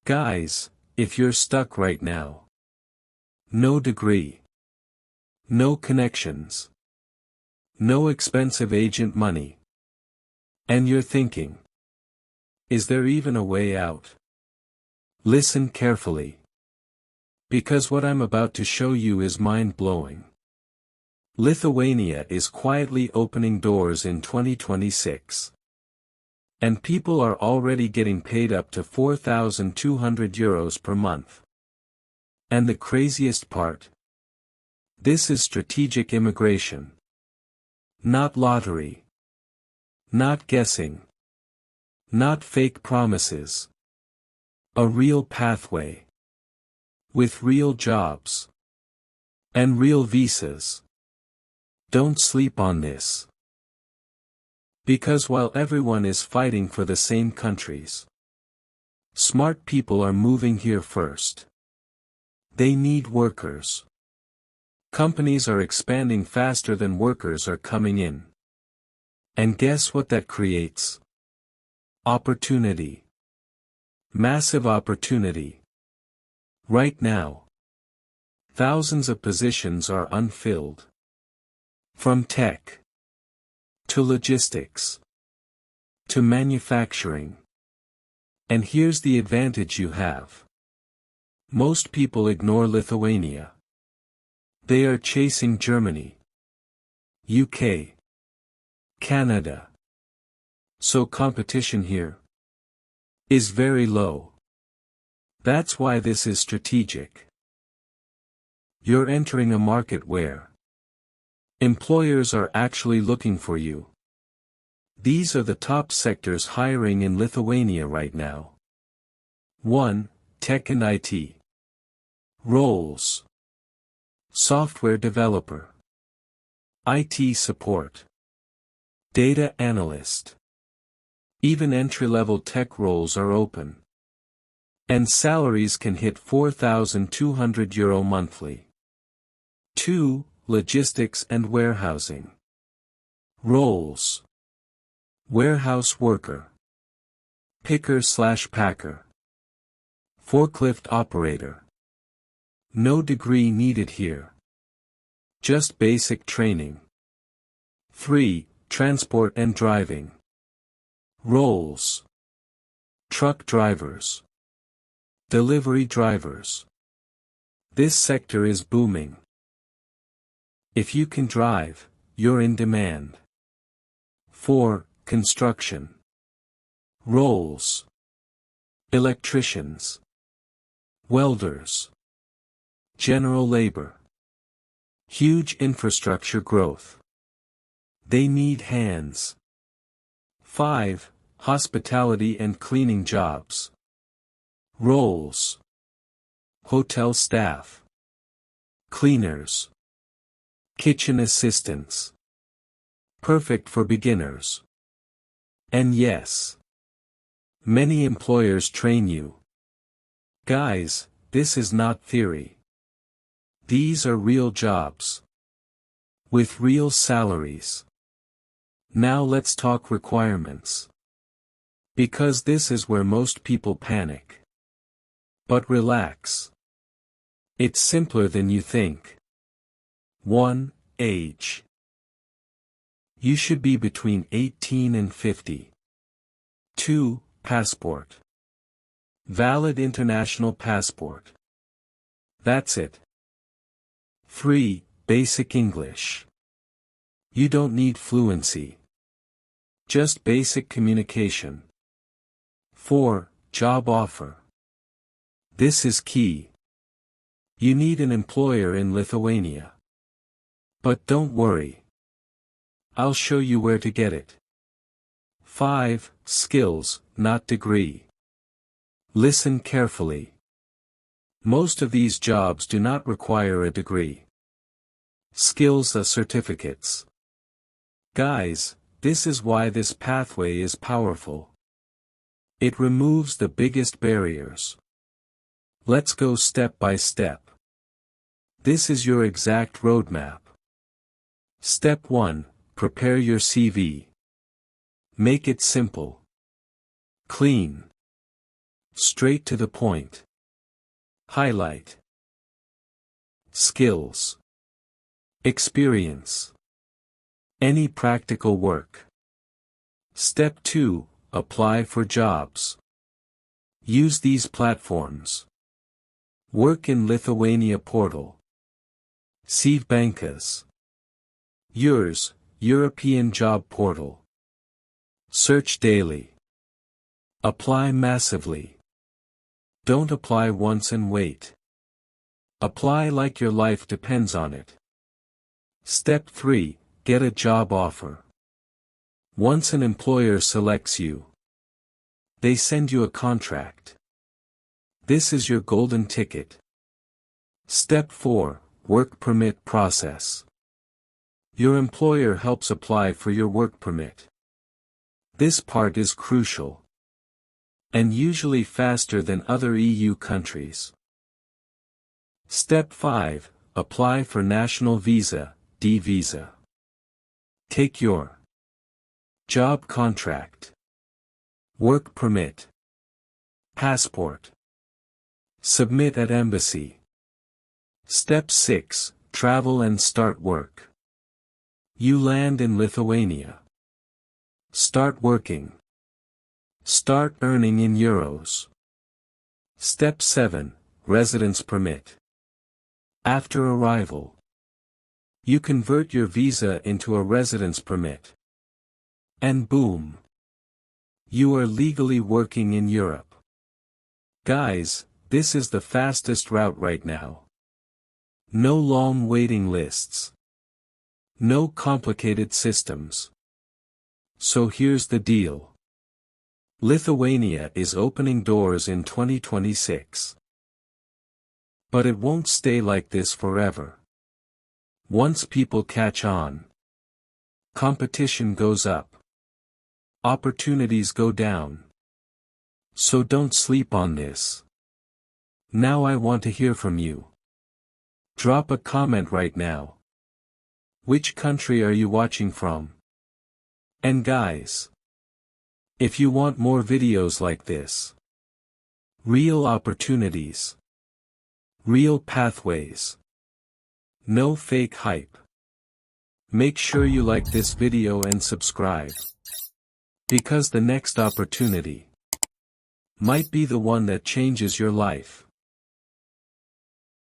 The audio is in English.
Guys, if you're stuck right now, no degree, no connections, no expensive agent money, and you're thinking, is there even a way out? Listen carefully. Because what I'm about to show you is mind-blowing. Lithuania is quietly opening doors in 2026. And people are already getting paid up to 4,200 euros per month. And the craziest part? This is strategic immigration. Not lottery. Not guessing. Not fake promises. A real pathway. With real jobs. And real visas. Don't sleep on this. Because while everyone is fighting for the same countries, smart people are moving here first. They need workers. Companies are expanding faster than workers are coming in. And guess what that creates? Opportunity. Massive opportunity. Right now, thousands of positions are unfilled. From tech, to logistics, to manufacturing. And here's the advantage you have. Most people ignore Lithuania. They are chasing Germany, UK, Canada. So competition here is very low. That's why this is strategic. You're entering a market where employers are actually looking for you. These are the top sectors hiring in Lithuania right now. 1. Tech and IT. Roles. Software developer. IT support. Data analyst. Even entry-level tech roles are open. And salaries can hit 4,200 euro monthly. 2. Logistics and warehousing. Roles. Warehouse worker. Picker/packer. Forklift operator. No degree needed here. Just basic training. 3. Transport and driving. Roles. Truck drivers. Delivery drivers. This sector is booming. If you can drive, you're in demand. 4. Construction. Roles. Electricians. Welders. General labor. Huge infrastructure growth. They need hands. 5. Hospitality and cleaning jobs. Roles. Hotel staff. Cleaners. Kitchen assistants. Perfect for beginners. And yes, many employers train you. Guys, this is not theory. These are real jobs. With real salaries. Now let's talk requirements. Because this is where most people panic. But relax. It's simpler than you think. 1. Age. You should be between 18 and 50. 2. Passport. Valid international passport. That's it. 3. Basic English. You don't need fluency. Just basic communication. 4. Job offer. This is key. You need an employer in Lithuania. But don't worry. I'll show you where to get it. 5. Skills, not degree. Listen carefully. Most of these jobs do not require a degree. Skills are certificates. Guys, this is why this pathway is powerful. It removes the biggest barriers. Let's go step by step. This is your exact roadmap. Step 1. Prepare your CV. Make it simple. Clean. Straight to the point. Highlight. Skills. Experience. Any practical work. Step 2. Apply for jobs. Use these platforms. Work in Lithuania portal. CV Bankas. Yours, European job portal. Search daily. Apply massively. Don't apply once and wait. Apply like your life depends on it. Step 3. Get a job offer. Once an employer selects you, they send you a contract. This is your golden ticket. Step 4. Work permit process. Your employer helps apply for your work permit. This part is crucial, and usually faster than other EU countries. Step 5. Apply for national visa, D visa. Take your job contract, work permit, passport. Submit at embassy. Step 6. Travel and start work. You land in Lithuania. Start working. Start earning in euros. Step 7. Residence permit. After arrival, you convert your visa into a residence permit. And boom! You are legally working in Europe. Guys, this is the fastest route right now. No long waiting lists. No complicated systems. So here's the deal. Lithuania is opening doors in 2026. But it won't stay like this forever. Once people catch on, competition goes up. Opportunities go down. So don't sleep on this. Now I want to hear from you. Drop a comment right now. Which country are you watching from? And guys, if you want more videos like this, real opportunities, real pathways, no fake hype, make sure you like this video and subscribe. Because the next opportunity might be the one that changes your life.